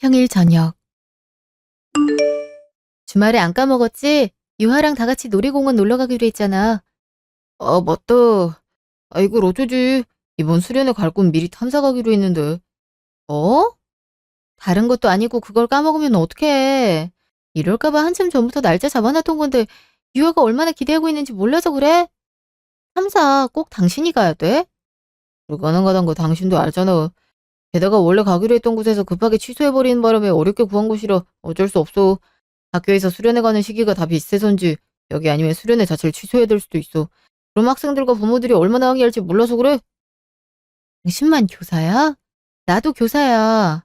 평일 저녁. 주말에 안 까먹었지? 유하랑 다 같이 놀이공원 놀러 가기로 했잖아. 아, 맞다. 아, 이걸 어쩌지? 이번 수련회 갈 곳 미리 탐사 가기로 했는데. 어? 다른 것도 아니고 그걸 까먹으면 어떡해. 이럴까봐 한참 전부터 날짜 잡아놨던 건데 유하가 얼마나 기대하고 있는지 몰라서 그래? 탐사 꼭 당신이 가야 돼? 불가능하단 거 당신도 알잖아. 게다가 원래 가기로 했던 곳에서 급하게 취소해버리는 바람에 어렵게 구한 곳이라 어쩔 수 없어. 학교에서 수련회 가는 시기가 다 비슷해서인지 여기 아니면 수련회 자체를 취소해야 될 수도 있어. 그럼 학생들과 부모들이 얼마나 항의할지 몰라서 그래? 당신만 교사야? 나도 교사야.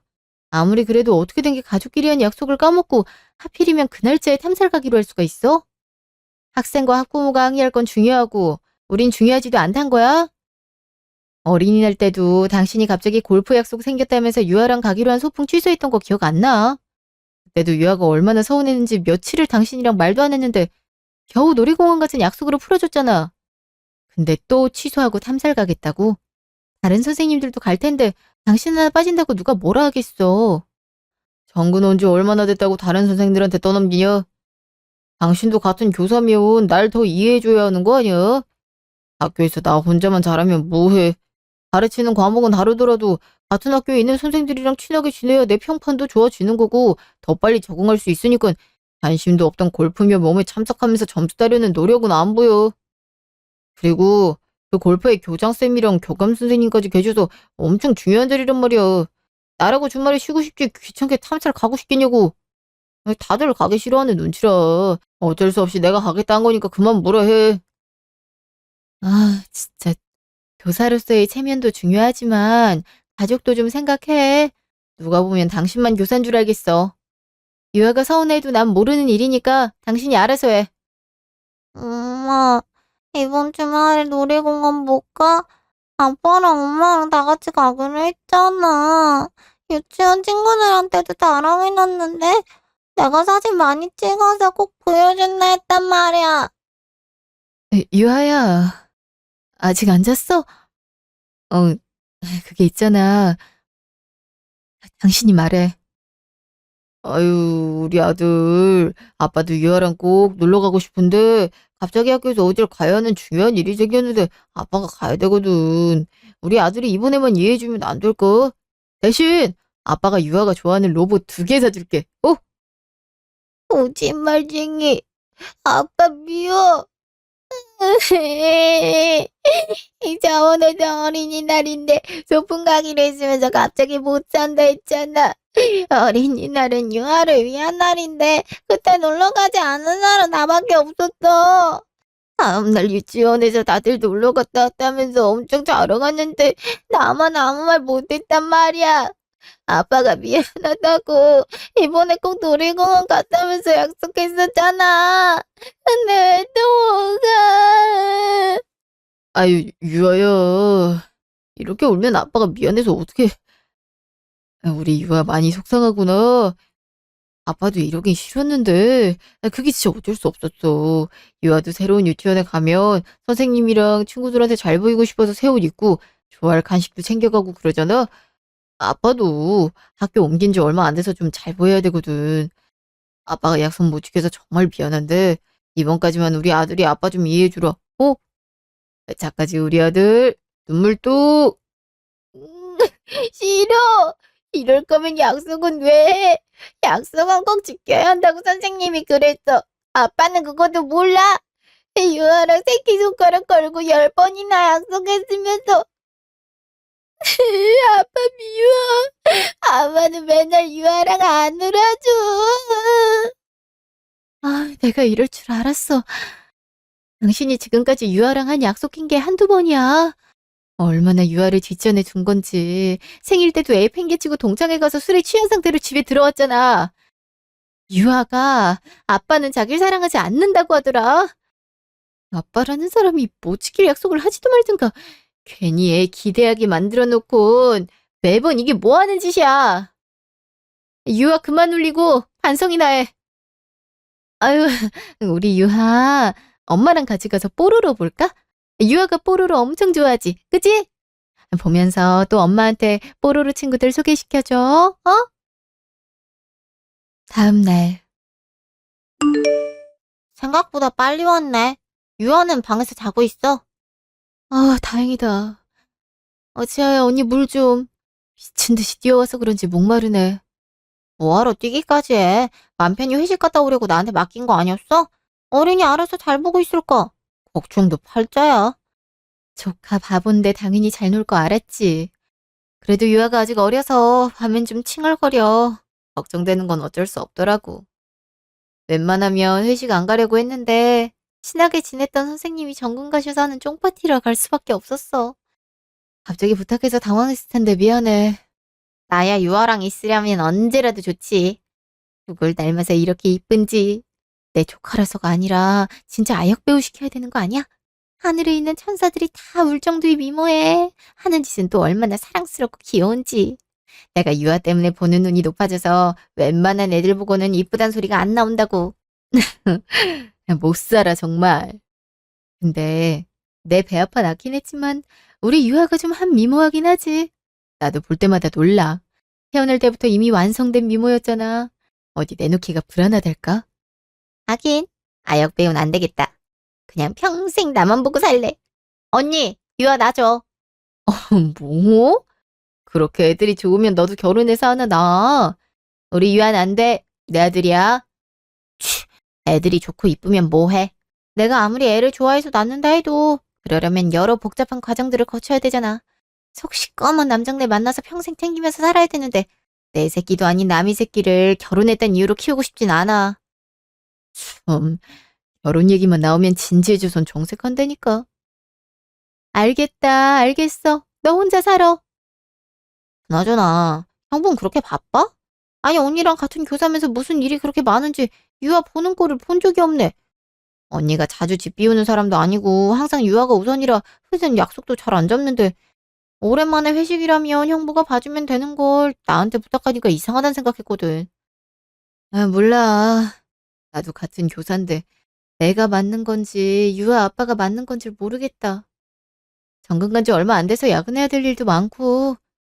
아무리 그래도 어떻게 된 게 가족끼리 한 약속을 까먹고 하필이면 그 날짜에 탐사를 가기로 할 수가 있어? 학생과 학부모가 항의할 건 중요하고 우린 중요하지도 않단 거야? 어린이날 때도 당신이 갑자기 골프 약속 생겼다면서 유아랑 가기로 한 소풍 취소했던 거 기억 안 나? 그때도 유아가 얼마나 서운했는지 며칠을 당신이랑 말도 안 했는데 겨우 놀이공원 같은 약속으로 풀어줬잖아. 근데 또 취소하고 탐사를 가겠다고? 다른 선생님들도 갈 텐데 당신 하나 빠진다고 누가 뭐라 하겠어. 정근 온 지 얼마나 됐다고 다른 선생들한테 떠넘기냐? 당신도 같은 교사면 날 더 이해해줘야 하는 거 아니야? 학교에서 나 혼자만 잘하면 뭐해? 가르치는 과목은 다르더라도 같은 학교에 있는 선생들이랑 친하게 지내야 내 평판도 좋아지는 거고 더 빨리 적응할 수 있으니까 관심도 없던 골프며 몸에 참석하면서 점수 따려는 노력은 안 보여. 그리고 그 골프에 교장쌤이랑 교감 선생님까지 계셔서 엄청 중요한 자리란 말이야. 나라고 주말에 쉬고 싶지 귀찮게 탐사를 가고 싶겠냐고. 아니, 다들 가기 싫어하는 눈치라. 어쩔 수 없이 내가 가겠다 한 거니까 그만 뭐라 해. 아, 진짜 교사로서의 체면도 중요하지만 가족도 좀 생각해. 누가 보면 당신만 교사인 줄 알겠어. 유아가 서운해도 난 모르는 일이니까 당신이 알아서 해. 엄마, 이번 주말에 놀이공원 못 가? 아빠랑 엄마랑 다 같이 가기로 했잖아. 유치원 친구들한테도 자랑해놨는데 내가 사진 많이 찍어서 꼭 보여준다 했단 말이야. 유아야, 아직 안 잤어? 그게 있잖아. 당신이 말해. 아유, 우리 아들. 아빠도 유아랑 꼭 놀러 가고 싶은데 갑자기 학교에서 어딜 가야 하는 중요한 일이 생겼는데 아빠가 가야 되거든. 우리 아들이 이번에만 이해해주면 안 될까? 대신 아빠가 유아가 좋아하는 로봇 2개 사줄게. 어? 거짓말쟁이. 아빠 미워. 이제 오늘도 어린이날인데 소풍 가기로 했으면서 갑자기 못 산다 했잖아. 어린이날은 유아를 위한 날인데 그때 놀러 가지 않은 사람 나밖에 없었어. 다음날 유치원에서 다들 놀러 갔다 왔다면서 엄청 자랑하는데 나만 아무 말 못했단 말이야. 아빠가 미안하다고 이번에 꼭 놀이공원 갔다면서 약속했었잖아. 근데 왜 또 못 가? 아유, 유아야. 이렇게 울면 아빠가 미안해서 어떡해. 아, 우리 유아 많이 속상하구나. 아빠도 이러긴 싫었는데 그게 진짜 어쩔 수 없었어. 유아도 새로운 유치원에 가면 선생님이랑 친구들한테 잘 보이고 싶어서 새 옷 입고 좋아할 간식도 챙겨가고 그러잖아. 아빠도 학교 옮긴 지 얼마 안 돼서 좀 잘 보여야 되거든. 아빠가 약속 못 지켜서 정말 미안한데 이번까지만 우리 아들이 아빠 좀 이해해주라. 어? 자까지 우리 아들 눈물 뚝. 음, 싫어. 이럴 거면 약속은 왜 해? 약속은 꼭 지켜야 한다고 선생님이 그랬어. 아빠는 그것도 몰라. 유아랑 새끼손가락 걸고 10번이나 약속했으면서. 아빠 미워. 아빠는 맨날 유아랑 안 놀아줘. 아, 내가 이럴 줄 알았어. 당신이 지금까지 유아랑 한 약속한 게 한두 번이야. 얼마나 유아를 뒷전에 둔 건지. 생일 때도 애 팽개치고 동창회 가서 술에 취한 상태로 집에 들어왔잖아. 유아가 아빠는 자기를 사랑하지 않는다고 하더라. 아빠라는 사람이 못 지킬 약속을 하지도 말든가. 괜히 애 기대하게 만들어 놓고 매번 이게 뭐 하는 짓이야. 유아 그만 울리고 반성이나 해. 아유, 우리 유아 엄마랑 같이 가서 뽀로로 볼까? 유아가 뽀로로 엄청 좋아하지, 그치? 보면서 또 엄마한테 뽀로로 친구들 소개시켜줘, 어? 다음 날. 생각보다 빨리 왔네. 유아는 방에서 자고 있어. 아, 다행이다. 지아야, 언니 물 좀. 미친 듯이 뛰어와서 그런지 목마르네. 뭐하러 뛰기까지 해? 맘 편히 회식 갔다 오려고 나한테 맡긴 거 아니었어? 어린이 알아서 잘 보고 있을까? 걱정도 팔자야. 조카 바본데 당연히 잘 놀 거 알았지. 그래도 유아가 아직 어려서 밤엔 좀 칭얼거려. 걱정되는 건 어쩔 수 없더라고. 웬만하면 회식 안 가려고 했는데 친하게 지냈던 선생님이 전군 가셔서 하는 쫑파티라 갈 수밖에 없었어. 갑자기 부탁해서 당황했을 텐데 미안해. 나야 유아랑 있으려면 언제라도 좋지. 누굴 닮아서 이렇게 이쁜지. 내 조카라서가 아니라 진짜 아역 배우 시켜야 되는 거 아니야? 하늘에 있는 천사들이 다 울 정도의 미모에 하는 짓은 또 얼마나 사랑스럽고 귀여운지. 내가 유아 때문에 보는 눈이 높아져서 웬만한 애들 보고는 이쁘단 소리가 안 나온다고. 못 살아 정말. 근데 내 배 아파 낳긴 했지만 우리 유아가 좀 한 미모하긴 하지. 나도 볼 때마다 놀라. 태어날 때부터 이미 완성된 미모였잖아. 어디 내놓기가 불안하달까? 하긴 아역 배우는 안 되겠다. 그냥 평생 나만 보고 살래. 언니, 유아 놔줘. 뭐? 그렇게 애들이 좋으면 너도 결혼해서 하나 낳아. 우리 유한 안 돼. 내 아들이야. 애들이 좋고 이쁘면 뭐해? 내가 아무리 애를 좋아해서 낳는다 해도 그러려면 여러 복잡한 과정들을 거쳐야 되잖아. 속 시꺼먼 남장네 만나서 평생 챙기면서 살아야 되는데 내 새끼도 아닌 남의 새끼를 결혼했단 이유로 키우고 싶진 않아. 결혼 얘기만 나오면 진지해져선 정색한다니까. 알겠다, 알겠어. 너 혼자 살아. 그나저나 형부는 그렇게 바빠? 아니 언니랑 같은 교사면서 무슨 일이 그렇게 많은지 유아 보는 꼴을 본 적이 없네. 언니가 자주 집 비우는 사람도 아니고 항상 유아가 우선이라 회사는 약속도 잘 안 잡는데 오랜만에 회식이라면 형부가 봐주면 되는 걸 나한테 부탁하니까 이상하단 생각했거든. 아, 몰라. 나도 같은 교사인데 내가 맞는 건지 유아 아빠가 맞는 건지 모르겠다. 정근 간 지 얼마 안 돼서 야근해야 될 일도 많고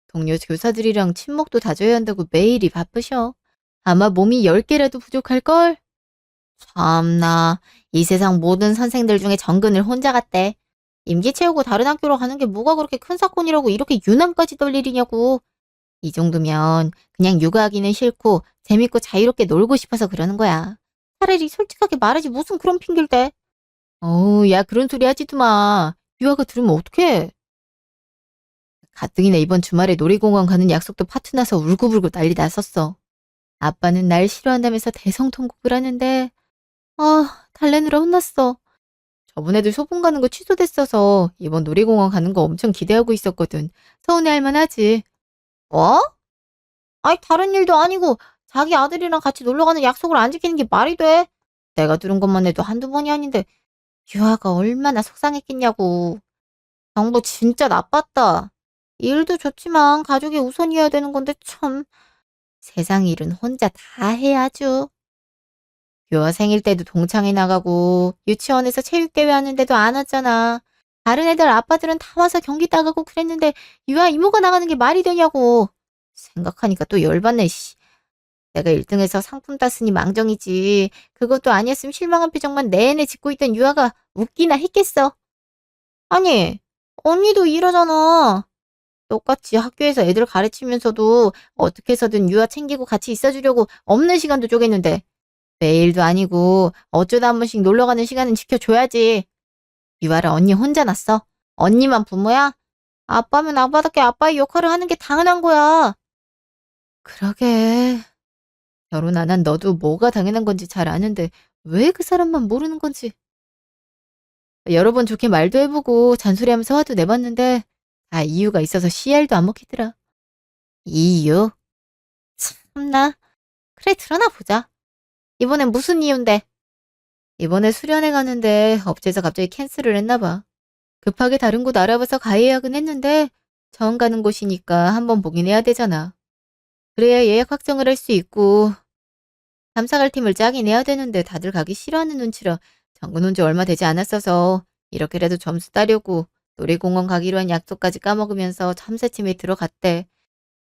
동료 교사들이랑 친목도 다져야 한다고 매일이 바쁘셔. 아마 몸이 10개라도 부족할걸? 참나, 이 세상 모든 선생들 중에 정근을 혼자 갔대. 임기 채우고 다른 학교로 가는 게 뭐가 그렇게 큰 사건이라고 이렇게 유난까지 떨 일이냐고. 이 정도면 그냥 육아하기는 싫고 재밌고 자유롭게 놀고 싶어서 그러는 거야. 차라리 솔직하게 말하지 무슨 그런 핑계를 대. 어우, 야, 그런 소리 하지도 마. 유아가 들으면 어떡해. 가뜩이나 이번 주말에 놀이공원 가는 약속도 파토나서 울고불고 난리 났었어. 아빠는 날 싫어한다면서 대성통곡을 하는데 달래느라 혼났어. 저번에도 소풍 가는 거 취소됐어서 이번 놀이공원 가는 거 엄청 기대하고 있었거든. 서운해할 만하지. 뭐? 아니 다른 일도 아니고 자기 아들이랑 같이 놀러 가는 약속을 안 지키는 게 말이 돼? 내가 들은 것만 해도 한두 번이 아닌데 유아가 얼마나 속상했겠냐고. 정부 진짜 나빴다. 일도 좋지만 가족이 우선이어야 되는 건데 참. 세상 일은 혼자 다 해야죠. 유아 생일 때도 동창회 나가고 유치원에서 체육대회 하는데도 안 왔잖아. 다른 애들 아빠들은 다 와서 경기 따가고 그랬는데 유아 이모가 나가는 게 말이 되냐고. 생각하니까 또 열받네. 씨. 내가 1등해서 상품 땄으니 망정이지. 그것도 아니었으면 실망한 표정만 내내 짓고 있던 유아가 웃기나 했겠어. 아니, 언니도 이러잖아. 똑같이 학교에서 애들 가르치면서도 어떻게 해서든 유아 챙기고 같이 있어주려고 없는 시간도 쪼갰는데 매일도 아니고 어쩌다 한 번씩 놀러가는 시간은 지켜줘야지. 유아를 언니 혼자 낳았어. 언니만 부모야? 아빠면 아빠답게 아빠의 역할을 하는 게 당연한 거야. 그러게. 결혼 안 한 너도 뭐가 당연한 건지 잘 아는데 왜 그 사람만 모르는 건지. 여러 번 좋게 말도 해보고 잔소리하면서 화도 내봤는데 다 이유가 있어서 씨알도 안 먹히더라. 이유? 참나. 그래, 드러나 보자. 이번엔 무슨 이유인데? 이번에 수련회 가는데 업체에서 갑자기 캔슬을 했나 봐. 급하게 다른 곳 알아봐서 가해 예약은 했는데 처음 가는 곳이니까 한번 보긴 해야 되잖아. 그래야 예약 확정을 할 수 있고 참사갈 팀을 짜긴 해야 되는데 다들 가기 싫어하는 눈치라 정근 온 지 얼마 되지 않았어서 이렇게라도 점수 따려고 놀이공원 가기로 한 약속까지 까먹으면서 참새팀에 들어갔대.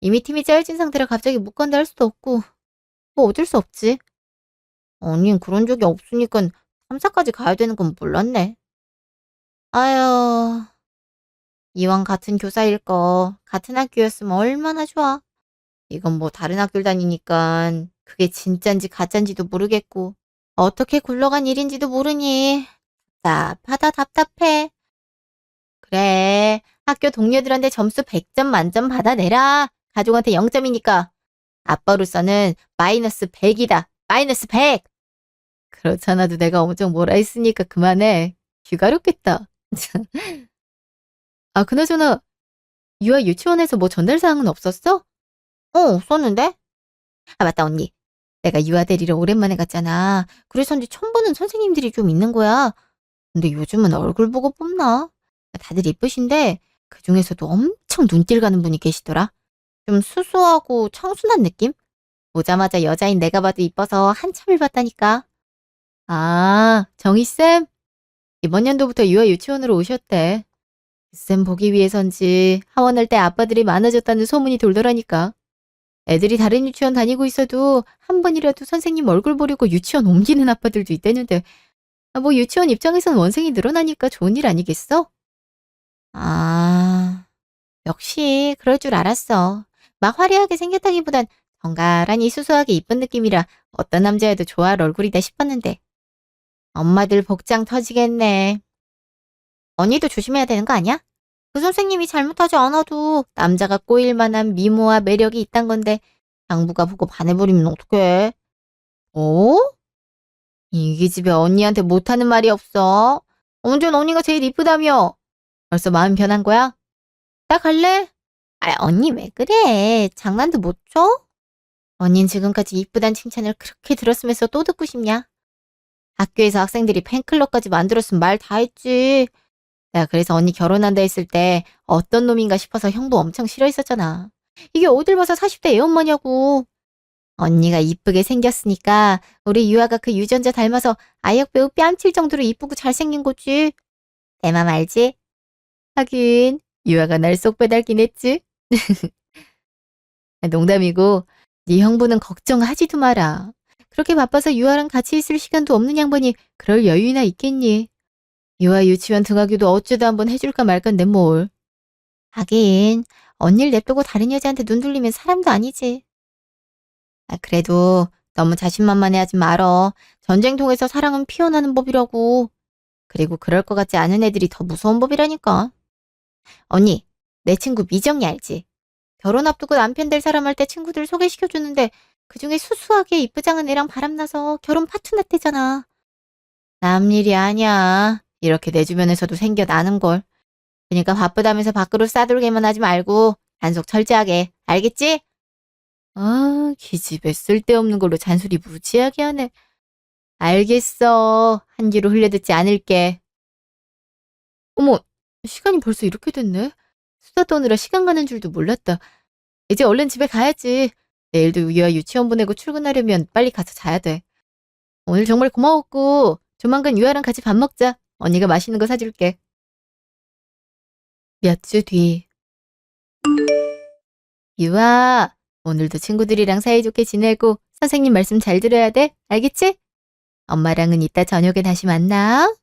이미 팀이 짜여진 상태라 갑자기 못 간다 할 수도 없고 뭐 어쩔 수 없지. 언닌 그런 적이 없으니까 탐사까지 가야 되는 건 몰랐네. 아유, 이왕 같은 교사일 거 같은 학교였으면 얼마나 좋아. 이건 뭐 다른 학교를 다니니까 그게 진짠지 가짠지도 모르겠고 어떻게 굴러간 일인지도 모르니 답답하다 답답해. 그래, 학교 동료들한테 점수 100점 만점 받아내라. 가족한테 0점이니까 아빠로서는 마이너스 100이다. 마이너스 100. 그렇잖아도 내가 엄청 뭐라 했으니까 그만해. 귀가롭겠다. 아, 그나저나 유아 유치원에서 뭐 전달 사항은 없었어? 없었는데? 아, 맞다, 언니. 내가 유아 데리러 오랜만에 갔잖아. 그래서인지 처음 보는 선생님들이 좀 있는 거야. 근데 요즘은 얼굴 보고 뽑나? 다들 예쁘신데 그중에서도 엄청 눈길 가는 분이 계시더라. 좀 수수하고 청순한 느낌? 오자마자 여자인 내가 봐도 이뻐서 한참을 봤다니까. 아, 정희쌤? 이번 연도부터 유아 유치원으로 오셨대. 쌤 보기 위해선지 하원할 때 아빠들이 많아졌다는 소문이 돌더라니까. 애들이 다른 유치원 다니고 있어도 한 번이라도 선생님 얼굴 보려고 유치원 옮기는 아빠들도 있다는데 뭐 유치원 입장에선 원생이 늘어나니까 좋은 일 아니겠어? 아, 역시 그럴 줄 알았어. 막 화려하게 생겼다기보단 정갈하니 수수하게 이쁜 느낌이라 어떤 남자여도 좋아할 얼굴이다 싶었는데 엄마들 복장 터지겠네. 언니도 조심해야 되는 거 아니야? 그 선생님이 잘못하지 않아도 남자가 꼬일 만한 미모와 매력이 있단 건데 장부가 보고 반해버리면 어떡해? 어? 이 집에 언니한테 못하는 말이 없어. 언젠 언니가 제일 이쁘다며. 벌써 마음 변한 거야? 나 갈래? 아, 언니 왜 그래? 장난도 못 쳐? 언닌 지금까지 이쁘단 칭찬을 그렇게 들었으면서 또 듣고 싶냐? 학교에서 학생들이 팬클럽까지 만들었으면 말 다 했지. 내가 그래서 언니 결혼한다 했을 때 어떤 놈인가 싶어서 형부 엄청 싫어했었잖아. 이게 어딜 봐서 40대 애엄마냐고. 언니가 이쁘게 생겼으니까 우리 유아가 그 유전자 닮아서 아역 배우 뺨칠 정도로 이쁘고 잘생긴 거지. 내 맘 알지? 하긴 유아가 날 쏙 빼닮긴 했지. 농담이고 네 형부는 걱정하지도 마라. 그렇게 바빠서 유아랑 같이 있을 시간도 없는 양반이 그럴 여유나 있겠니. 유아 유치원 등하교도 어쩌다 한번 해줄까 말건데 뭘. 하긴 언니를 냅두고 다른 여자한테 눈 돌리면 사람도 아니지. 아, 그래도 너무 자신만만해하지 말어. 전쟁통에서 사랑은 피어나는 법이라고. 그리고 그럴 것 같지 않은 애들이 더 무서운 법이라니까. 언니, 내 친구 미정이 알지? 결혼 앞두고 남편 될 사람 할 때 친구들 소개시켜주는데 그중에 수수하게 이쁘장한 애랑 바람나서 결혼 파투 났대잖아. 남 일이 아니야. 이렇게 내 주변에서도 생겨나는걸. 그러니까 바쁘다면서 밖으로 싸돌게만 하지 말고 단속 철저하게. 알겠지? 아, 기집애 쓸데없는 걸로 잔소리 무지하게 하네. 알겠어. 한 귀로 흘려듣지 않을게. 어머, 시간이 벌써 이렇게 됐네. 수다 떠느라 시간 가는 줄도 몰랐다. 이제 얼른 집에 가야지. 내일도 유아 유치원 보내고 출근하려면 빨리 가서 자야 돼. 오늘 정말 고마웠고 조만간 유아랑 같이 밥 먹자. 언니가 맛있는 거 사줄게. 몇 주 뒤. 유아, 오늘도 친구들이랑 사이좋게 지내고 선생님 말씀 잘 들어야 돼. 알겠지? 엄마랑은 이따 저녁에 다시 만나.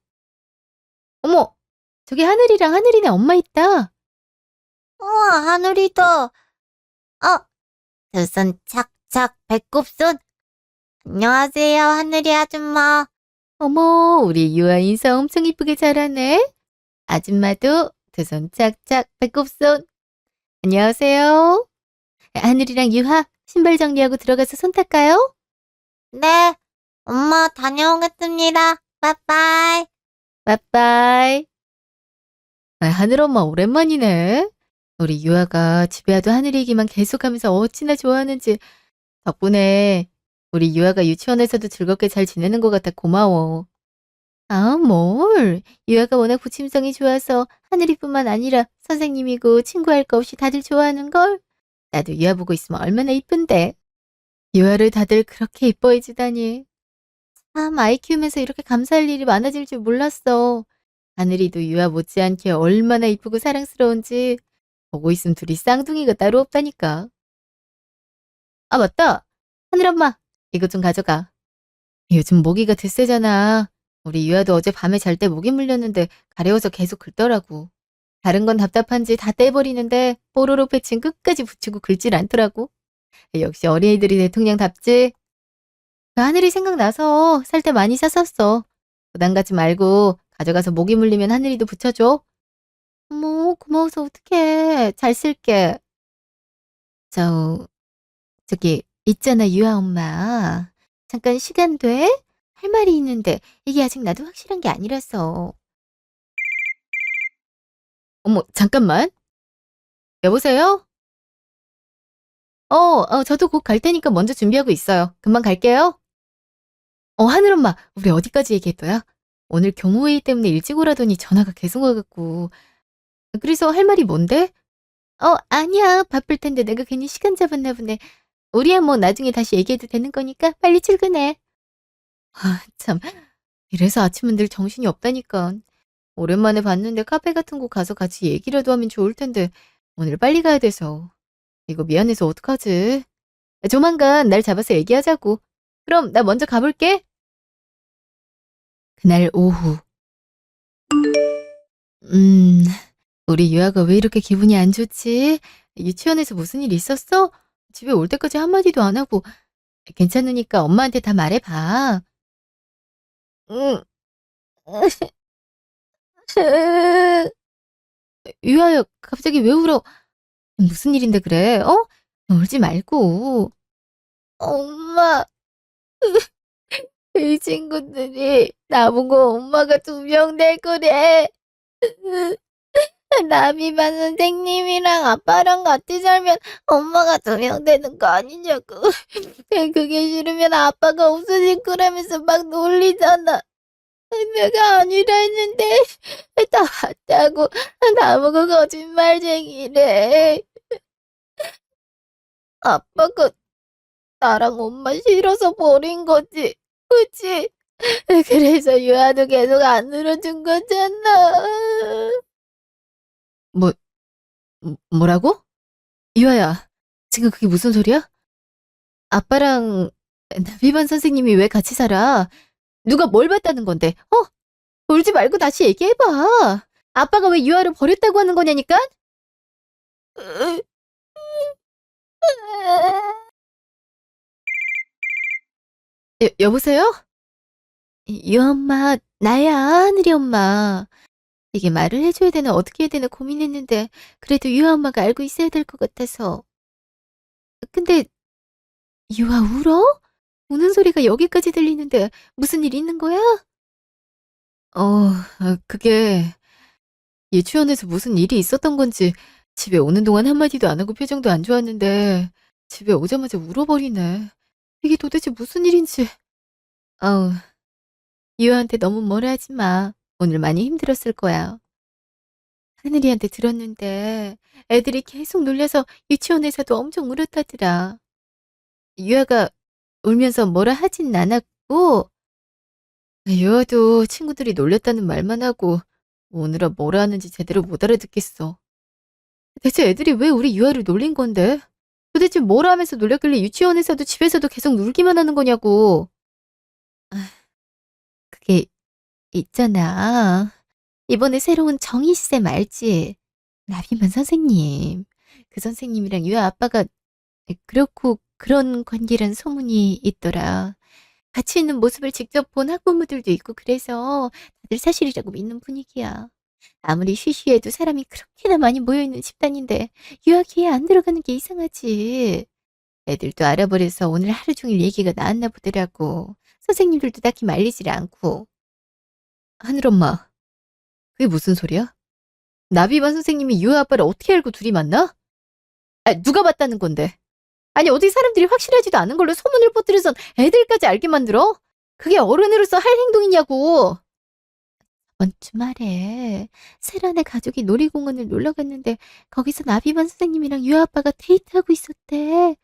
어머, 저기 하늘이랑 하늘이네 엄마 있다. 우와, 하늘이다. 두 손 착착 배꼽손. 안녕하세요, 하늘이 아줌마. 어머, 우리 유아 인사 엄청 이쁘게 잘하네. 아줌마도 두 손 착착 배꼽손. 안녕하세요. 하늘이랑 유하, 신발 정리하고 들어가서 손 닦아요? 네, 엄마 다녀오겠습니다. 빠빠이. 빠빠이. 아, 하늘 엄마 오랜만이네. 우리 유아가 집에 와도 하늘 얘기만 계속하면서 어찌나 좋아하는지. 덕분에 우리 유아가 유치원에서도 즐겁게 잘 지내는 것 같아 고마워. 아, 뭘. 유아가 워낙 부침성이 좋아서 하늘이뿐만 아니라 선생님이고 친구할 거 없이 다들 좋아하는걸. 나도 유아 보고 있으면 얼마나 이쁜데. 유아를 다들 그렇게 이뻐해 주다니. 참, 아이 키우면서 이렇게 감사할 일이 많아질 줄 몰랐어. 하늘이도 유아 못지않게 얼마나 이쁘고 사랑스러운지 보고 있으면 둘이 쌍둥이가 따로 없다니까. 아, 맞다. 하늘엄마, 이것 좀 가져가. 요즘 모기가 드세잖아. 우리 유아도 어제 밤에 잘 때 모기 물렸는데 가려워서 계속 긁더라고. 다른 건 답답한지 다 떼버리는데 뽀로로 패치는 끝까지 붙이고 긁질 않더라고. 역시 어린이들이 대통령답지. 그 하늘이 생각나서 살 때 많이 샀었어. 부담 갖지 말고 가져가서 모기 물리면 하늘이도 붙여줘. 어머, 고마워서 어떡해. 잘 쓸게. 저기, 있잖아, 유아 엄마. 잠깐 시간 돼? 할 말이 있는데 이게 아직 나도 확실한 게 아니라서. 어머, 잠깐만. 여보세요? 저도 곧 갈 테니까 먼저 준비하고 있어요. 금방 갈게요. 하늘엄마, 우리 어디까지 얘기했더라? 오늘 경호회의 때문에 일찍 오라더니 전화가 계속 와갖고. 그래서 할 말이 뭔데? 아니야. 바쁠 텐데 내가 괜히 시간 잡았나 보네. 우리야 뭐 나중에 다시 얘기해도 되는 거니까 빨리 출근해. 아, 참. 이래서 아침은 늘 정신이 없다니까. 오랜만에 봤는데 카페 같은 곳 가서 같이 얘기라도 하면 좋을 텐데 오늘 빨리 가야 돼서. 이거 미안해서 어떡하지? 조만간 날 잡아서 얘기하자고. 그럼 나 먼저 가볼게. 그날 오후. 음, 우리 유아가 왜 이렇게 기분이 안 좋지? 유치원에서 무슨 일 있었어? 집에 올 때까지 한마디도 안 하고. 괜찮으니까 엄마한테 다 말해봐. 응. 유아야, 갑자기 왜 울어? 무슨 일인데 그래? 울지 말고. 엄마, 이 친구들이 나보고 엄마가 2명 될 거래. 나비반 선생님이랑 아빠랑 같이 살면 엄마가 2명 되는 거 아니냐고. 그게 싫으면 아빠가 없어질 거라면서 막 놀리잖아. 내가 아니라 했는데 다 맞다고 나보고 거짓말쟁이래. 아빠가 나랑 엄마 싫어서 버린 거지. 그치? 그래서 유아도 계속 안 들어준 거잖아. 뭐, 뭐라고? 유아야, 지금 그게 무슨 소리야? 아빠랑 나비반 선생님이 왜 같이 살아? 누가 뭘 봤다는 건데? 울지 말고 다시 얘기해봐. 아빠가 왜 유아를 버렸다고 하는 거냐니까? 여보세요? 유아 엄마, 나야, 하늘이 엄마. 이게 말을 해줘야 되나 어떻게 해야 되나 고민했는데 그래도 유아 엄마가 알고 있어야 될 것 같아서. 근데 유아 울어? 우는 소리가 여기까지 들리는데 무슨 일 있는 거야? 그게 유치원에서 무슨 일이 있었던 건지 집에 오는 동안 한마디도 안 하고 표정도 안 좋았는데 집에 오자마자 울어버리네. 이게 도대체 무슨 일인지. 아우, 유아한테 너무 뭐라 하지 마. 오늘 많이 힘들었을 거야. 하늘이한테 들었는데 애들이 계속 놀려서 유치원에서도 엄청 울었다더라. 유아가 울면서 뭐라 하진 않았고 유아도 친구들이 놀렸다는 말만 하고 오느라 뭐라 하는지 제대로 못 알아듣겠어. 대체 애들이 왜 우리 유아를 놀린 건데? 도대체 뭐라 하면서 놀렸길래 유치원에서도 집에서도 계속 놀기만 하는 거냐고. 그게 있잖아. 이번에 새로운 정희쌤 알지? 나비만 선생님. 그 선생님이랑 유아 아빠가 그렇고 그런 관계란 소문이 있더라. 같이 있는 모습을 직접 본 학부모들도 있고 그래서 다들 사실이라고 믿는 분위기야. 아무리 쉬쉬해도 사람이 그렇게나 많이 모여있는 집단인데 유아기에 안 들어가는 게 이상하지. 애들도 알아버려서 오늘 하루 종일 얘기가 나왔나 보더라고. 선생님들도 딱히 말리질 않고. 하늘엄마, 그게 무슨 소리야? 나비반 선생님이 유아 아빠를 어떻게 알고 둘이 만나? 누가 봤다는 건데? 아니 어디 사람들이 확실하지도 않은 걸로 소문을 퍼뜨려선 애들까지 알게 만들어? 그게 어른으로서 할 행동이냐고. 저번 주말에 세란의 가족이 놀이공원을 놀러 갔는데 거기서 나비반 선생님이랑 유아 아빠가 데이트하고 있었대.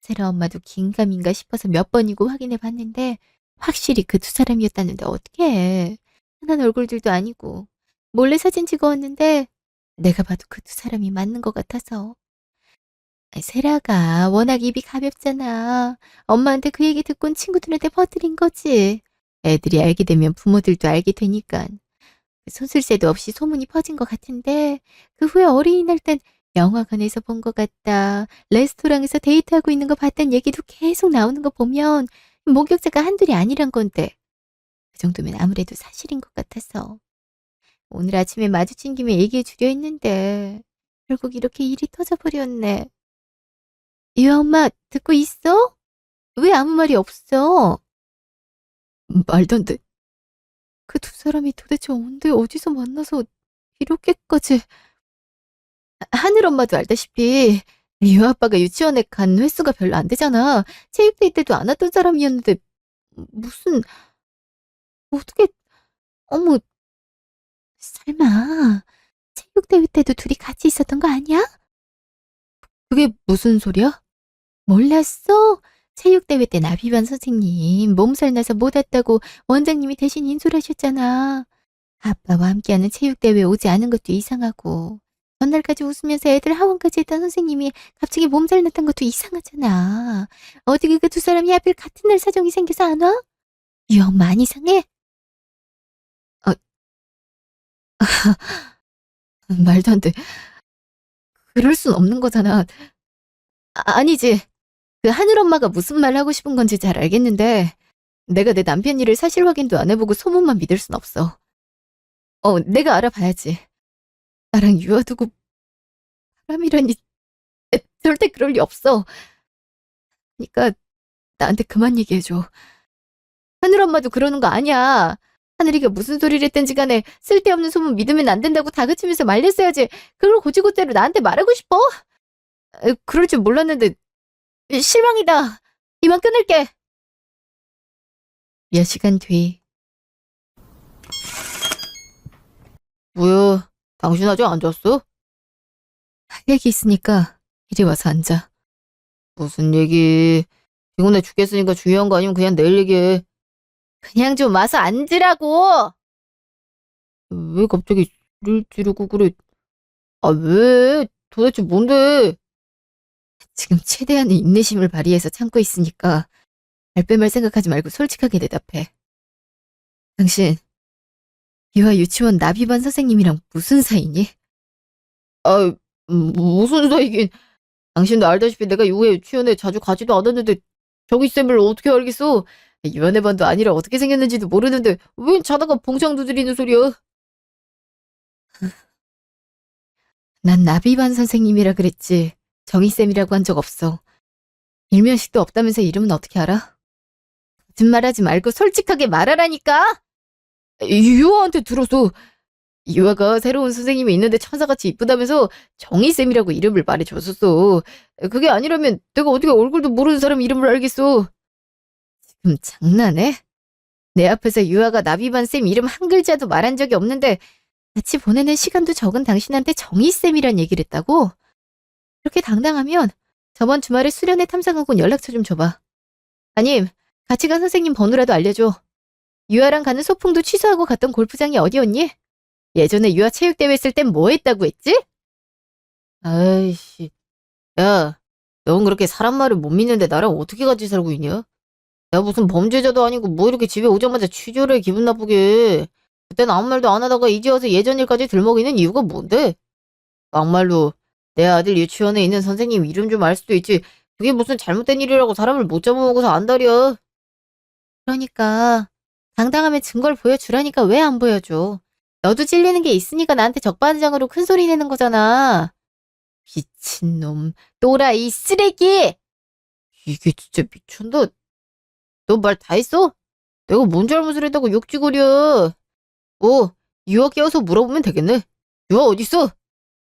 세라 엄마도 긴가민가 싶어서 몇 번이고 확인해 봤는데 확실히 그 2사람이었다는데 어떡해. 흔한 얼굴들도 아니고. 몰래 사진 찍어왔는데 내가 봐도 그 2사람이 맞는 것 같아서. 세라가 워낙 입이 가볍잖아. 엄마한테 그 얘기 듣고는 친구들한테 퍼뜨린 거지. 애들이 알게 되면 부모들도 알게 되니까. 소술새도 없이 소문이 퍼진 것 같은데 그 후에 어린이날 땐 영화관에서 본 것 같다. 레스토랑에서 데이트하고 있는 거 봤다는 얘기도 계속 나오는 거 보면 목격자가 한둘이 아니란 건데 그 정도면 아무래도 사실인 것 같아서 오늘 아침에 마주친 김에 얘기해 주려 했는데 결국 이렇게 일이 터져버렸네. 유아 엄마 듣고 있어? 왜 아무 말이 없어? 말도 안 돼. 그 두 사람이 도대체 언제 어디서 만나서 이렇게까지. 하늘 엄마도 알다시피 유아 아빠가 유치원에 간 횟수가 별로 안 되잖아. 체육대회 때도 안 왔던 사람이었는데 무슨 어떻게 어머 설마 체육대회 때도 둘이 같이 있었던 거 아니야? 그게 무슨 소리야? 몰랐어? 체육대회 때 나비반 선생님 몸살 나서 못 왔다고 원장님이 대신 인솔하셨잖아. 아빠와 함께하는 체육대회에 오지 않은 것도 이상하고 전날까지 웃으면서 애들 하원까지 했던 선생님이 갑자기 몸살 났던 것도 이상하잖아. 어떻게 그 두 사람이 하필 같은 날 사정이 생겨서 안 와? 영 많이 이상해? 어, 말도 안 돼. 그럴 순 없는 거잖아. 아니지. 그 하늘 엄마가 무슨 말 하고 싶은 건지 잘 알겠는데 내가 내 남편 일을 사실 확인도 안 해보고 소문만 믿을 순 없어. 내가 알아봐야지. 나랑 유아 두고 사람이라니 절대 그럴 리 없어. 그러니까 나한테 그만 얘기해줘. 하늘 엄마도 그러는 거 아니야. 하늘이가 무슨 소리를 했든지 간에 쓸데없는 소문 믿으면 안 된다고 다그치면서 말렸어야지. 그걸 고지고대로 나한테 말하고 싶어? 그럴 줄 몰랐는데 실망이다. 이만 끊을게. 몇 시간 뒤. 뭐야? 당신 아직 안 잤어? 할 얘기 있으니까 이리 와서 앉아. 무슨 얘기? 피곤해 죽겠으니까 중요한 거 아니면 그냥 내일 얘기해. 그냥 좀 와서 앉으라고! 왜 갑자기 소리를 지르고 그래? 아, 왜? 도대체 뭔데? 지금 최대한의 인내심을 발휘해서 참고 있으니까 발뺌할 생각하지 말고 솔직하게 대답해. 당신, 유아 유치원 나비반 선생님이랑 무슨 사이니? 아, 무슨 사이긴. 당신도 알다시피 내가 이후에 유치원에 자주 가지도 않았는데 저기 쌤을 어떻게 알겠어? 유아네 반도 아니라 어떻게 생겼는지도 모르는데 왜 자다가 봉창 두드리는 소리야? 난 나비반 선생님이라 그랬지. 정희쌤이라고 한 적 없어. 일면식도 없다면서 이름은 어떻게 알아? 거짓말하지 말고 솔직하게 말하라니까? 유아한테 들어서 유아가 새로운 선생님이 있는데 천사같이 이쁘다면서 정희쌤이라고 이름을 말해줬었어. 그게 아니라면 내가 어떻게 얼굴도 모르는 사람 이름을 알겠어. 지금 장난해? 내 앞에서 유아가 나비반 쌤 이름 한 글자도 말한 적이 없는데 같이 보내는 시간도 적은 당신한테 정희쌤이란 얘기를 했다고? 그렇게 당당하면 저번 주말에 수련회 탐방하고 연락처 좀 줘봐. 아님 같이 간 선생님 번호라도 알려줘. 유아랑 가는 소풍도 취소하고 갔던 골프장이 어디였니? 예전에 유아 체육대회 했을 땐 뭐 했다고 했지? 아이씨. 야, 넌 그렇게 사람 말을 못 믿는데 나랑 어떻게 같이 살고 있냐? 야, 무슨 범죄자도 아니고 뭐 이렇게 집에 오자마자 취조를 해 기분 나쁘게. 그땐 아무 말도 안 하다가 이제 와서 예전 일까지 들먹이는 이유가 뭔데? 막말로 내 아들 유치원에 있는 선생님 이름 좀 알 수도 있지. 그게 무슨 잘못된 일이라고 사람을 못 잡아먹어서 안달이야. 그러니까 당당하면 증거를 보여주라니까 왜 안 보여줘. 너도 찔리는 게 있으니까 나한테 적반하장으로 큰 소리 내는 거잖아. 미친놈, 또라이, 쓰레기! 이게 진짜 미쳤나? 너 말 다 했어? 내가 뭔 잘못을 했다고 욕지거려. 유아 깨워서 물어보면 되겠네. 유아 어딨어?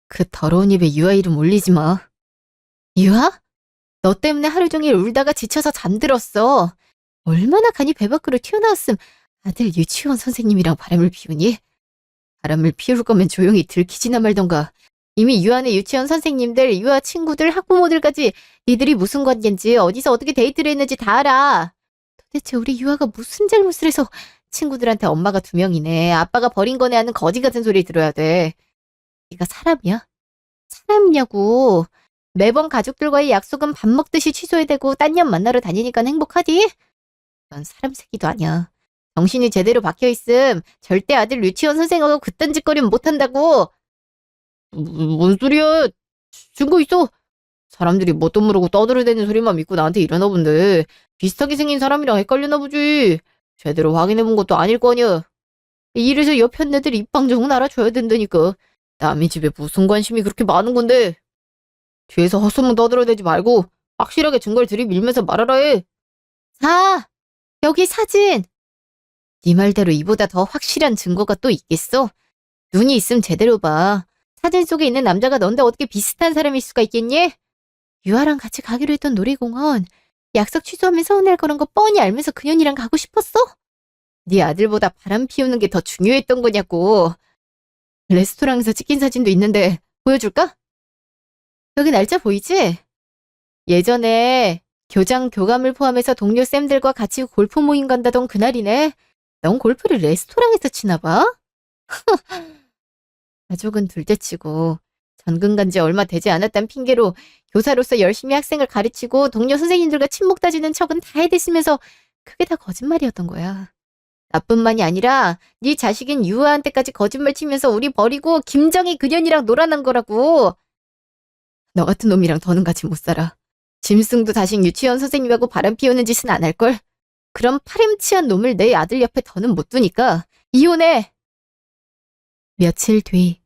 그 더러운 입에 유아 이름 올리지 마. 유아? 너 때문에 하루 종일 울다가 지쳐서 잠들었어. 얼마나 간이 배 밖으로 튀어나왔음 아들 유치원 선생님이랑 바람을 피우니? 바람을 피울 거면 조용히 들키지나 말던가. 이미 유아네 유치원 선생님들, 유아 친구들, 학부모들까지 니들이 무슨 관계인지 어디서 어떻게 데이트를 했는지 다 알아. 도대체 우리 유아가 무슨 잘못을 해서 친구들한테 엄마가 2명이네. 아빠가 버린 거네 하는 거지 같은 소리 들어야 돼. 네가 사람이야? 사람이냐고. 매번 가족들과의 약속은 밥 먹듯이 취소해야 되고 딴 년 만나러 다니니까 행복하디? 넌 사람 새끼도 아니야. 정신이 제대로 박혀있음 절대 아들 유치원 선생하고 그딴 짓거리는 못한다고. 뭔 소리야. 증거 있어. 사람들이 뭣도 모르고 떠들어대는 소리만 믿고 나한테 이러나 본데 비슷하게 생긴 사람이랑 헷갈렸나 보지. 제대로 확인해본 것도 아닐 거 아니야. 이래서 옆 현네들 입방정은 알아줘야 된다니까. 남의 집에 무슨 관심이 그렇게 많은 건데. 뒤에서 헛소문 떠들어대지 말고 확실하게 증거를 들이밀면서 말하라 해. 자, 여기 사진. 네 말대로 이보다 더 확실한 증거가 또 있겠어? 눈이 있음 제대로 봐. 사진 속에 있는 남자가 넌데 어떻게 비슷한 사람일 수가 있겠니? 유아랑 같이 가기로 했던 놀이공원. 약속 취소하면 서운할 거란 거 뻔히 알면서 그년이랑 가고 싶었어? 네 아들보다 바람 피우는 게 더 중요했던 거냐고. 레스토랑에서 찍힌 사진도 있는데 보여줄까? 여기 날짜 보이지? 예전에 교장 교감을 포함해서 동료 쌤들과 같이 골프 모임 간다던 그날이네. 넌 골프를 레스토랑에서 치나 봐? 가족은 둘째치고 전근 간 지 얼마 되지 않았단 핑계로 교사로서 열심히 학생을 가르치고 동료 선생님들과 친목 다지는 척은 다 해댔으면서 그게 다 거짓말이었던 거야. 나뿐만이 아니라 네 자식인 유아한테까지 거짓말 치면서 우리 버리고 김정희 그년이랑 놀아난 거라고. 너 같은 놈이랑 더는 같이 못 살아. 짐승도 다시 유치원 선생님하고 바람 피우는 짓은 안 할걸? 그런 파렴치한 놈을 내 아들 옆에 더는 못 두니까 이혼해. 며칠 뒤.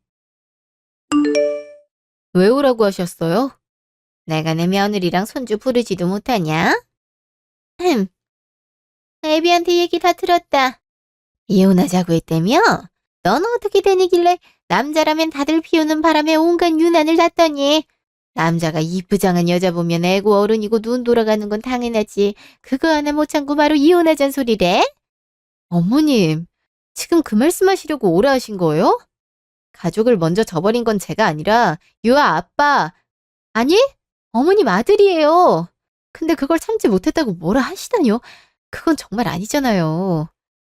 왜 오라고 하셨어요? 내가 내 며느리랑 손주 부르지도 못하냐? 애비한테 얘기 다 들었다. 이혼하자고 했다며? 넌 어떻게 되니길래 남자라면 다들 피우는 바람에 온갖 유난을 놨더니. 남자가 이쁘장한 여자 보면 애고 어른이고 눈 돌아가는 건 당연하지. 그거 하나 못 참고 바로 이혼하잔 소리래? 어머님, 지금 그 말씀하시려고 오라 하신 거예요? 가족을 먼저 저버린 건 제가 아니라 유아 아빠, 아니, 어머님 아들이에요. 근데 그걸 참지 못했다고 뭐라 하시다뇨? 그건 정말 아니잖아요.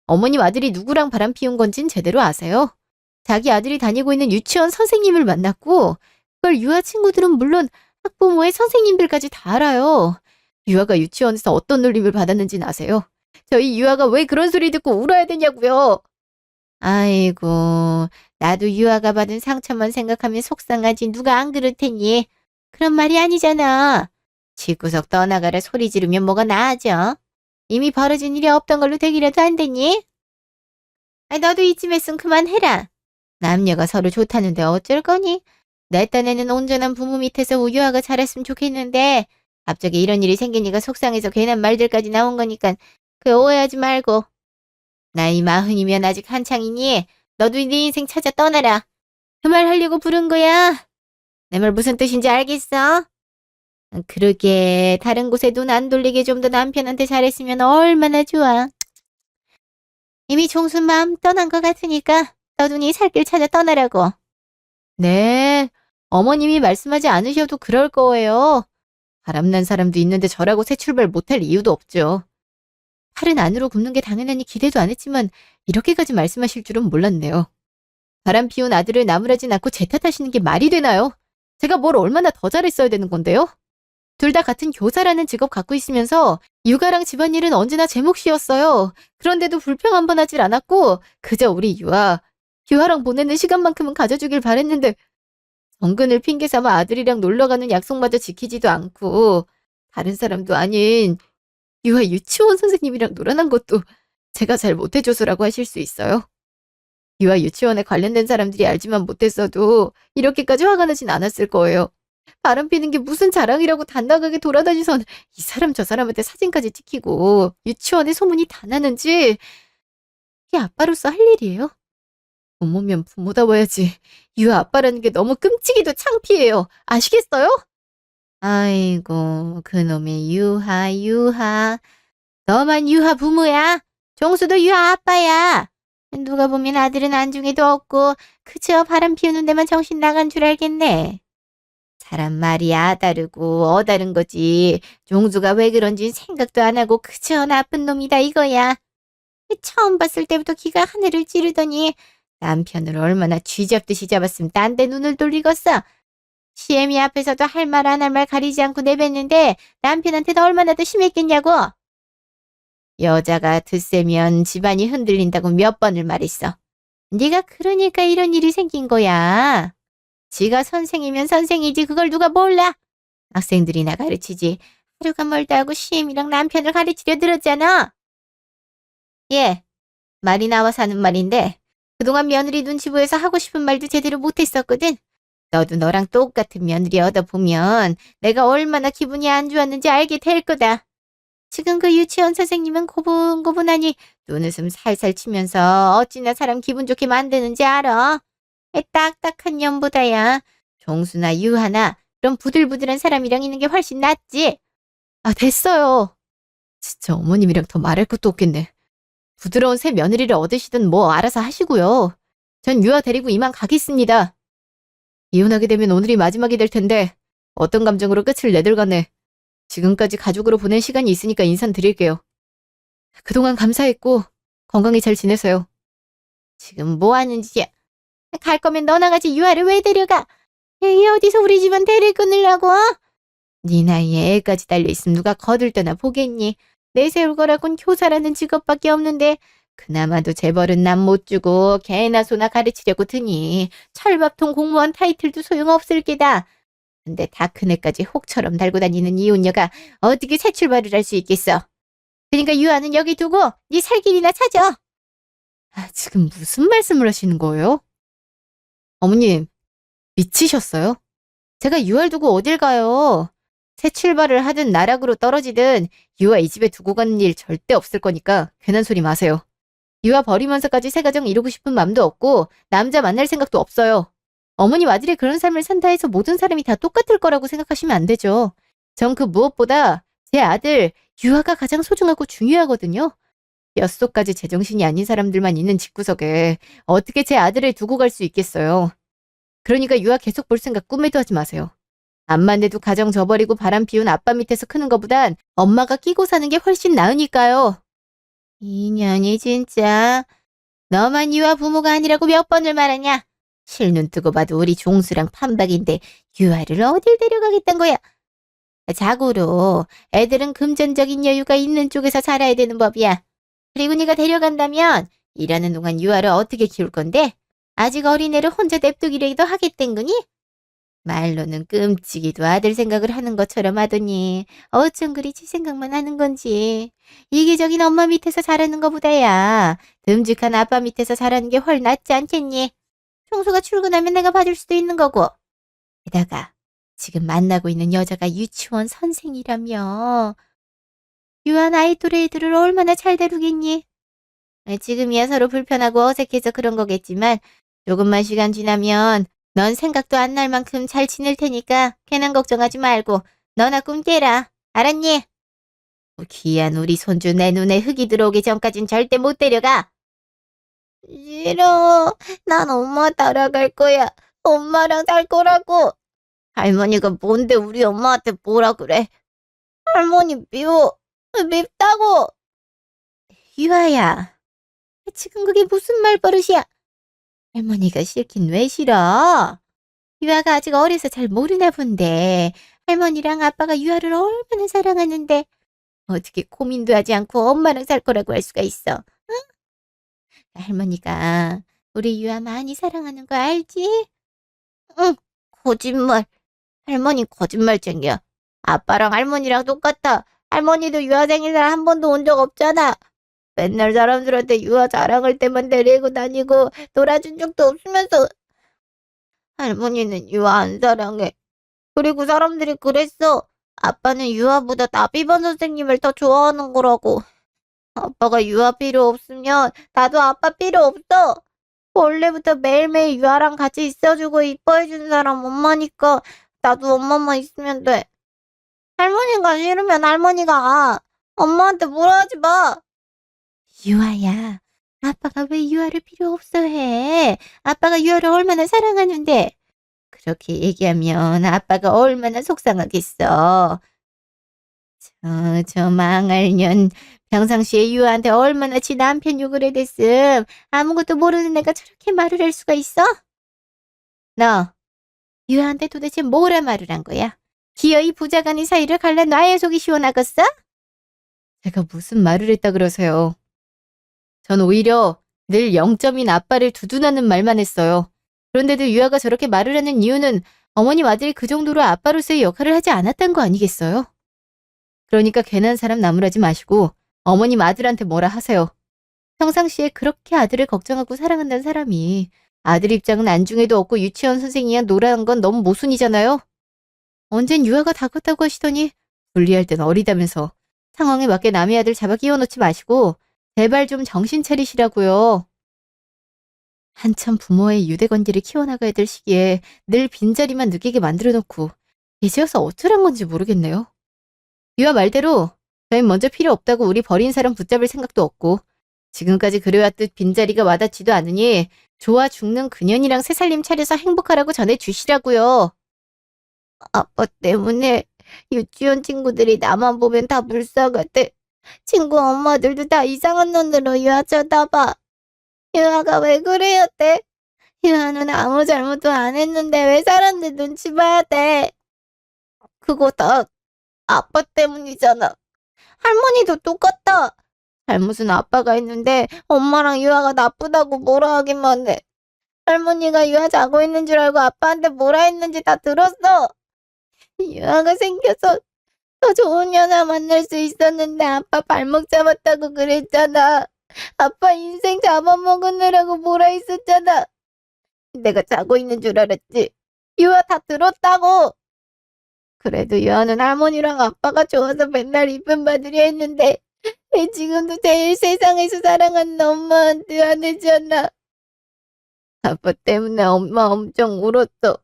어머님 아들이 누구랑 바람 피운 건진 제대로 아세요? 자기 아들이 다니고 있는 유치원 선생님을 만났고 그걸 유아 친구들은 물론 학부모의 선생님들까지 다 알아요. 유아가 유치원에서 어떤 놀림을 받았는지는 아세요? 저희 유아가 왜 그런 소리 듣고 울어야 되냐고요. 아이고, 나도 유아가 받은 상처만 생각하면 속상하지 누가 안 그렇겠니? 그런 말이 아니잖아. 집구석 떠나가라 소리 지르면 뭐가 나아져? 이미 벌어진 일이 없던 걸로 되기라도 안 되니? 너도 이쯤 했으면 그만해라. 남녀가 서로 좋다는데 어쩔 거니? 내 딴에는 온전한 부모 밑에서 유아가 자랐으면 좋겠는데 갑자기 이런 일이 생기니까 속상해서 괜한 말들까지 나온 거니까 그 오해하지 말고. 나이 40이면 아직 한창이니 너도 네 인생 찾아 떠나라. 그 말 하려고 부른 거야. 내 말 무슨 뜻인지 알겠어? 그러게 다른 곳에 눈 안 돌리게 좀 더 남편한테 잘했으면 얼마나 좋아. 이미 종순 마음 떠난 것 같으니까 너도 네 살 길 찾아 떠나라고. 네, 어머님이 말씀하지 않으셔도 그럴 거예요. 바람난 사람도 있는데 저라고 새 출발 못할 이유도 없죠. 팔은 안으로 굽는 게 당연하니 기대도 안 했지만 이렇게까지 말씀하실 줄은 몰랐네요. 바람 피운 아들을 나무라진 않고 제 탓하시는 게 말이 되나요? 제가 뭘 얼마나 더 잘했어야 되는 건데요? 둘 다 같은 교사라는 직업 갖고 있으면서 육아랑 집안일은 언제나 제 몫이었어요. 그런데도 불평 한 번 하질 않았고 그저 우리 유아랑 보내는 시간만큼은 가져주길 바랬는데 정근을 핑계 삼아 아들이랑 놀러가는 약속마저 지키지도 않고 다른 사람도 아닌 유아 유치원 선생님이랑 놀아난 것도 제가 잘 못해줘서라고 하실 수 있어요. 유아 유치원에 관련된 사람들이 알지만 못했어도 이렇게까지 화가 나진 않았을 거예요. 바람 피는 게 무슨 자랑이라고 단단하게 돌아다니선 이 사람 저 사람한테 사진까지 찍히고 유치원에 소문이 다 나는지 이게 아빠로서 할 일이에요? 부모면 부모다워야지. 유아 아빠라는 게 너무 끔찍이도 창피해요. 아시겠어요? 아이고 그놈의 유하. 너만 유하 부모야? 종수도 유하 아빠야. 누가 보면 아들은 안중에도 없고 그저 바람 피우는 데만 정신 나간 줄 알겠네. 사람 말이 아다르고 어다른 거지. 종수가 왜 그런진 생각도 안 하고 그저 나쁜 놈이다 이거야. 처음 봤을 때부터 기가 하늘을 찌르더니 남편을 얼마나 쥐잡듯이 잡았으면 딴 데 눈을 돌리겠어. 시애미 앞에서도 할 말 안 할 말 가리지 않고 내뱉는데 남편한테도 얼마나 더 심했겠냐고. 여자가 드세면 집안이 흔들린다고 몇 번을 말했어. 네가 그러니까 이런 일이 생긴 거야. 지가 선생이면 선생이지 그걸 누가 몰라. 학생들이나 가르치지. 하루가 멀다 하고 시엠이랑 남편을 가르치려 들었잖아. 예, 말이 나와서 하는 말인데 그동안 며느리 눈치 보여서 하고 싶은 말도 제대로 못했었거든. 너도 너랑 똑같은 며느리 얻어보면 내가 얼마나 기분이 안 좋았는지 알게 될 거다. 지금 그 유치원 선생님은 고분고분하니 눈웃음 살살 치면서 어찌나 사람 기분 좋게 만드는지 알아? 딱딱한 년보다야 종수나 유하나 그런 부들부들한 사람이랑 있는 게 훨씬 낫지. 아, 됐어요. 진짜 어머님이랑 더 말할 것도 없겠네. 부드러운 새 며느리를 얻으시든 뭐 알아서 하시고요. 전 유아 데리고 이만 가겠습니다. 이혼하게 되면 오늘이 마지막이 될 텐데 어떤 감정으로 끝을 내들겠네. 지금까지 가족으로 보낸 시간이 있으니까 인사드릴게요. 그동안 감사했고 건강히 잘 지내세요. 지금 뭐 하는 짓이야? 갈 거면 너나 같이 유아를 왜 데려가? 얘 어디서 우리 집안 대를 끊으려고? 네 나이에 애까지 달려있으면 누가 거들떠나 보겠니? 내세울 거라곤 교사라는 직업밖에 없는데 그나마도 재벌은 남 못 주고 개나 소나 가르치려고 드니 철밥통 공무원 타이틀도 소용없을 게다. 근데 다 큰 애까지 혹처럼 달고 다니는 이혼녀가 어떻게 새 출발을 할 수 있겠어? 그러니까 유아는 여기 두고 네 살 길이나 찾아. 아, 지금 무슨 말씀을 하시는 거예요? 어머님, 미치셨어요? 제가 유아를 두고 어딜 가요? 새 출발을 하든 나락으로 떨어지든 유아 이 집에 두고 가는 일 절대 없을 거니까 괜한 소리 마세요. 유아 버리면서까지 새 가정 이루고 싶은 마음도 없고 남자 만날 생각도 없어요. 어머님 아들이 그런 삶을 산다 해서 모든 사람이 다 똑같을 거라고 생각하시면 안 되죠. 전 그 무엇보다 제 아들 유아가 가장 소중하고 중요하거든요. 뼛속까지 제정신이 아닌 사람들만 있는 집구석에 어떻게 제 아들을 두고 갈 수 있겠어요. 그러니까 유아 계속 볼 생각 꿈에도 하지 마세요. 암만 해도 가정 저버리고 바람 피운 아빠 밑에서 크는 것보단 엄마가 끼고 사는 게 훨씬 나으니까요. 이년이 진짜 너만 유아 부모가 아니라고 몇 번을 말하냐? 실눈 뜨고 봐도 우리 종수랑 판박인데 유아를 어딜 데려가겠단 거야? 자고로 애들은 금전적인 여유가 있는 쪽에서 살아야 되는 법이야. 그리고 네가 데려간다면 일하는 동안 유아를 어떻게 키울 건데? 아직 어린애를 혼자 냅두기라도 하겠댄 거니? 말로는 끔찍이도 아들 생각을 하는 것처럼 하더니 어쩜 그리 지 생각만 하는 건지. 이기적인 엄마 밑에서 자라는 것보다야 듬직한 아빠 밑에서 자라는 게 훨 낫지 않겠니? 청소가 출근하면 내가 봐줄 수도 있는 거고. 게다가 지금 만나고 있는 여자가 유치원 선생이라며. 유한 아이 또래 애들을 얼마나 잘 다루겠니? 지금이야 서로 불편하고 어색해서 그런 거겠지만 조금만 시간 지나면 넌 생각도 안 날 만큼 잘 지낼 테니까 괜한 걱정하지 말고 너나 꿈 깨라. 알았니? 귀한 우리 손주 내 눈에 흙이 들어오기 전까진 절대 못 데려가. 싫어. 난 엄마 따라갈 거야. 엄마랑 살 거라고. 할머니가 뭔데 우리 엄마한테 뭐라 그래? 할머니 미워. 밉다고. 유아야. 지금 그게 무슨 말버릇이야? 할머니가 싫긴 왜 싫어? 유아가 아직 어려서 잘 모르나 본데 할머니랑 아빠가 유아를 얼마나 사랑하는데 어떻게 고민도 하지 않고 엄마랑 살 거라고 할 수가 있어? 응? 할머니가 우리 유아 많이 사랑하는 거 알지? 응, 거짓말. 할머니 거짓말쟁이야. 아빠랑 할머니랑 똑같아. 할머니도 유아 생일날 한 번도 온 적 없잖아. 맨날 사람들한테 유아 자랑할 때만 데리고 다니고 놀아준 적도 없으면서. 할머니는 유아 안 사랑해. 그리고 사람들이 그랬어. 아빠는 유아보다 나비반 선생님을 더 좋아하는 거라고. 아빠가 유아 필요 없으면 나도 아빠 필요 없어. 원래부터 매일매일 유아랑 같이 있어주고 이뻐해주는 사람 엄마니까 나도 엄마만 있으면 돼. 할머니가 싫으면 할머니가 엄마한테 뭐라 하지 마. 유아야, 아빠가 왜 유아를 필요 없어 해? 아빠가 유아를 얼마나 사랑하는데. 그렇게 얘기하면 아빠가 얼마나 속상하겠어. 저 망할 년 평상시에 유아한테 얼마나 지 남편 욕을 해댔음. 아무것도 모르는 애가 저렇게 말을 할 수가 있어? 너 유아한테 도대체 뭐라 말을 한 거야? 기어이 부자간이 사이를 갈라 놔야 속이 시원하겠어? 제가 무슨 말을 했다 그러세요. 전 오히려 늘 0점인 아빠를 두둔하는 말만 했어요. 그런데도 유아가 저렇게 말을 하는 이유는 어머님 아들이 그 정도로 아빠로서의 역할을 하지 않았던 거 아니겠어요? 그러니까 괜한 사람 나무라지 마시고 어머님 아들한테 뭐라 하세요. 평상시에 그렇게 아들을 걱정하고 사랑한다는 사람이 아들 입장은 안중에도 없고 유치원 선생이랑 놀아난 건 너무 모순이잖아요. 언젠 유아가 다 컸다고 하시더니 분리할 땐 어리다면서 상황에 맞게 남의 아들 잡아 끼워넣지 마시고 제발 좀 정신 차리시라고요. 한참 부모의 유대관계를 키워나가야 될 시기에 늘 빈자리만 느끼게 만들어놓고 이제 와서 어쩌란 건지 모르겠네요. 유아 말대로 저희 먼저 필요 없다고 우리 버린 사람 붙잡을 생각도 없고 지금까지 그래왔듯 빈자리가 와닿지도 않으니 좋아 죽는 그년이랑 새살림 차려서 행복하라고 전해주시라고요. 아빠 때문에 유치원 친구들이 나만 보면 다 불쌍하대. 친구 엄마들도 다 이상한 눈으로 유아 쳐다봐. 유아가 왜 그래야 돼? 유아는 아무 잘못도 안 했는데 왜 사람들 눈치 봐야 돼? 그거 다 아빠 때문이잖아. 할머니도 똑같다. 잘못은 아빠가 했는데 엄마랑 유아가 나쁘다고 뭐라 하기만 해. 할머니가 유아 자고 있는 줄 알고 아빠한테 뭐라 했는지 다 들었어. 유아가 생겨서 더 좋은 여자 만날 수 있었는데 아빠 발목 잡았다고 그랬잖아. 아빠 인생 잡아먹으느라고 뭐라 했었잖아. 내가 자고 있는 줄 알았지. 유아 다 들었다고. 그래도 유아는 할머니랑 아빠가 좋아서 맨날 이쁨 받으려 했는데 왜 지금도 제일 세상에서 사랑하는 엄마한테 안 해주나. 아빠 때문에 엄마 엄청 울었어.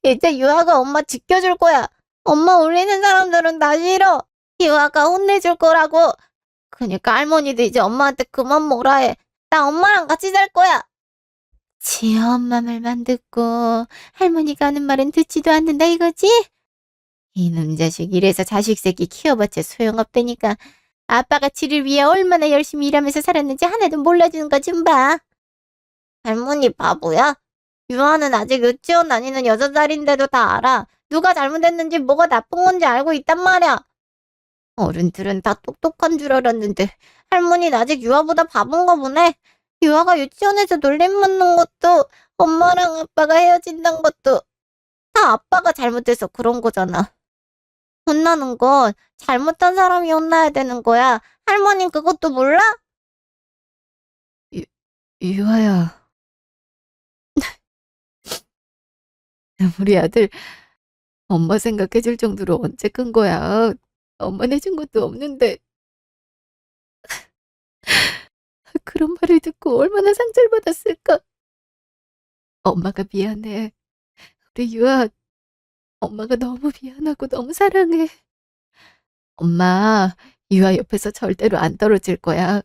이제 유아가 엄마 지켜줄 거야. 엄마 울리는 사람들은 나 싫어. 유아가 혼내줄 거라고. 그니까 할머니도 이제 엄마한테 그만 뭐라 해. 나 엄마랑 같이 살 거야. 지아 엄마 말만 듣고 할머니가 하는 말은 듣지도 않는다 이거지? 이놈 자식 이래서 자식 새끼 키워봤자 소용없다니까. 아빠가 지를 위해 얼마나 열심히 일하면서 살았는지 하나도 몰라주는 거 좀 봐. 할머니 바보야? 유아는 아직 유치원 다니는 6살인데도 다 알아. 누가 잘못했는지 뭐가 나쁜 건지 알고 있단 말이야. 어른들은 다 똑똑한 줄 알았는데 할머니는 아직 유아보다 바본가 보네. 유아가 유치원에서 놀림 받는 것도 엄마랑 아빠가 헤어진다는 것도 다 아빠가 잘못해서 그런 거잖아. 혼나는 건 잘못한 사람이 혼나야 되는 거야. 할머니는 그것도 몰라? 유아야. 우리 아들 엄마 생각해줄 정도로 언제 큰 거야. 엄마는 해준 것도 없는데. 그런 말을 듣고 얼마나 상처를 받았을까. 엄마가 미안해. 우리 유아, 엄마가 너무 미안하고 너무 사랑해. 엄마, 유아 옆에서 절대로 안 떨어질 거야.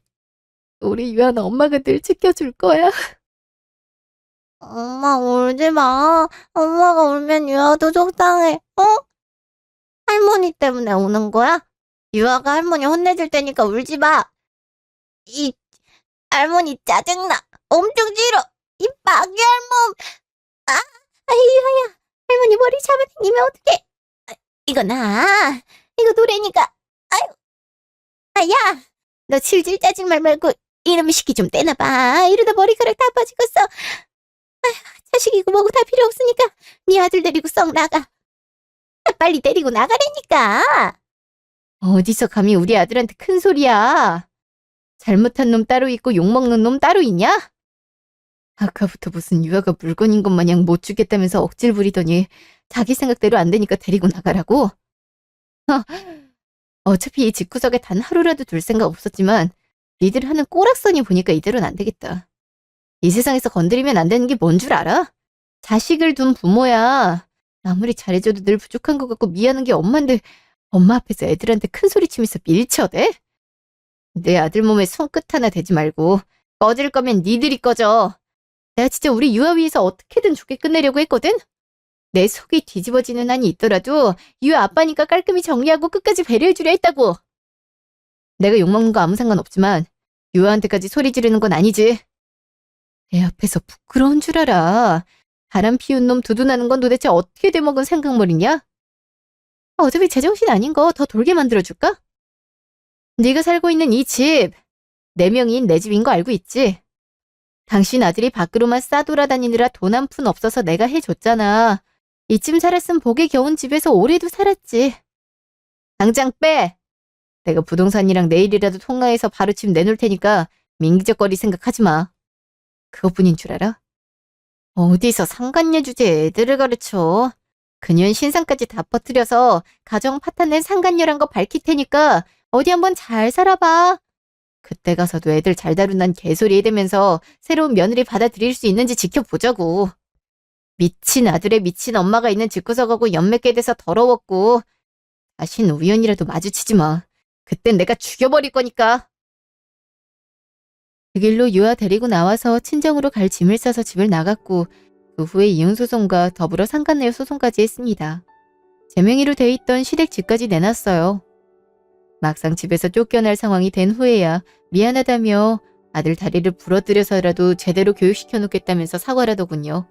우리 유아는 엄마가 늘 지켜줄 거야. 엄마 울지 마. 엄마가 울면 유아도 속상해. 어? 할머니 때문에 우는 거야? 유아가 할머니 혼내줄 테니까 울지 마. 이 할머니 짜증나. 엄청 싫어. 이 마귀 할멈. 아, 유아야. 할머니 머리 잡아당기면 어떡해. 이거 나. 이거 노래니까. 아유. 야. 너 질질 짜증 말 말고 이놈의 시키 좀 떼놔봐. 이러다 머리카락 다 빠지겠어. 자식이고 뭐고 다 필요 없으니까 네 아들 데리고 썩 나가. 빨리 데리고 나가라니까. 어디서 감히 우리 아들한테 큰 소리야. 잘못한 놈 따로 있고 욕먹는 놈 따로 있냐? 아까부터 무슨 유아가 물건인 것 마냥 못 주겠다면서 억지를 부리더니 자기 생각대로 안 되니까 데리고 나가라고? 어차피 이 집구석에 단 하루라도 둘 생각 없었지만 니들 하는 꼬락서니 보니까 이대로는 안 되겠다. 이 세상에서 건드리면 안 되는 게 뭔 줄 알아? 자식을 둔 부모야. 아무리 잘해줘도 늘 부족한 것 같고 미안한 게 엄마인데 엄마 앞에서 애들한테 큰 소리 치면서 밀쳐대? 내 아들 몸에 손끝 하나 대지 말고 꺼질 거면 니들이 꺼져. 내가 진짜 우리 유아 위해서 어떻게든 좋게 끝내려고 했거든? 내 속이 뒤집어지는 한이 있더라도 유아 아빠니까 깔끔히 정리하고 끝까지 배려해주려 했다고. 내가 욕먹는 거 아무 상관없지만 유아한테까지 소리 지르는 건 아니지. 내 앞에서 부끄러운 줄 알아. 바람 피운 놈 두둔하는 건 도대체 어떻게 돼먹은 생각머리냐? 어차피 제정신 아닌 거 더 돌게 만들어줄까? 네가 살고 있는 이 집, 네 명인 내 집인 거 알고 있지? 당신 아들이 밖으로만 싸돌아다니느라 돈 한 푼 없어서 내가 해줬잖아. 이쯤 살았으면 복에 겨운 집에서 오래도 살았지. 당장 빼! 내가 부동산이랑 내일이라도 통화해서 바로 집 내놓을 테니까 민기적거리 생각하지 마. 그것뿐인 줄 알아? 어디서 상간녀 주제에 애들을 가르쳐. 그년 신상까지 다 퍼뜨려서 가정 파탄낸 상간녀란 거 밝힐 테니까 어디 한번 잘 살아봐. 그때 가서도 애들 잘 다룬다는 개소리 해대면서 새로운 며느리 받아들일 수 있는지 지켜보자고. 미친 아들에 미친 엄마가 있는 집구석하고 연맥게 돼서 더러웠고 다신 우연이라도 마주치지 마. 그땐 내가 죽여버릴 거니까. 그 길로 유아 데리고 나와서 친정으로 갈 짐을 싸서 집을 나갔고 그 후에 이혼소송과 더불어 상간녀 소송까지 했습니다. 제 명의로 돼 있던 시댁 집까지 내놨어요. 막상 집에서 쫓겨날 상황이 된 후에야 미안하다며 아들 다리를 부러뜨려서라도 제대로 교육시켜놓겠다면서 사과를 하더군요.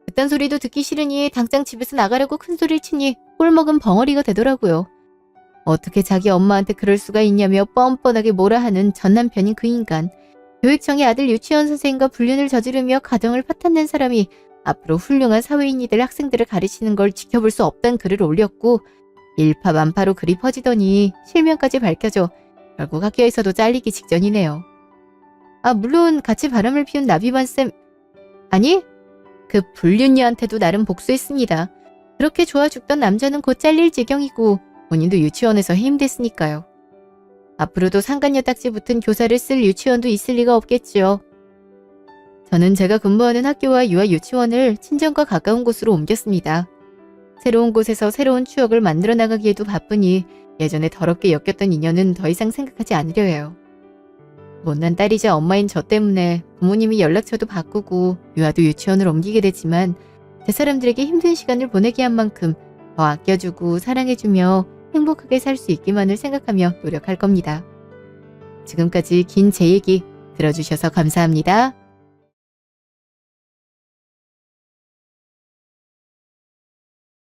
그딴 소리도 듣기 싫으니 당장 집에서 나가려고 큰소리를 치니 꼴먹은 벙어리가 되더라고요. 어떻게 자기 엄마한테 그럴 수가 있냐며 뻔뻔하게 뭐라 하는 전 남편인 그 인간. 교육청의 아들 유치원 선생님과 불륜을 저지르며 가정을 파탄낸 사람이 앞으로 훌륭한 사회인이 될 학생들을 가르치는 걸 지켜볼 수 없다는 글을 올렸고 일파만파로 글이 퍼지더니 실명까지 밝혀져 결국 학교에서도 잘리기 직전이네요. 아, 물론 같이 바람을 피운 나비반쌤, 아니, 그 불륜녀한테도 나름 복수했습니다. 그렇게 좋아 죽던 남자는 곧 잘릴 지경이고 본인도 유치원에서 해임됐으니까요. 앞으로도 상간녀 딱지 붙은 교사를 쓸 유치원도 있을 리가 없겠지요. 저는 제가 근무하는 학교와 유아 유치원을 친정과 가까운 곳으로 옮겼습니다. 새로운 곳에서 새로운 추억을 만들어 나가기에도 바쁘니 예전에 더럽게 엮였던 인연은 더 이상 생각하지 않으려 해요. 못난 딸이자 엄마인 저 때문에 부모님이 연락처도 바꾸고 유아도 유치원을 옮기게 됐지만 제 사람들에게 힘든 시간을 보내게 한 만큼 더 아껴주고 사랑해주며 행복하게 살 수 있기만을 생각하며 노력할 겁니다. 지금까지 긴 제 얘기 들어주셔서 감사합니다.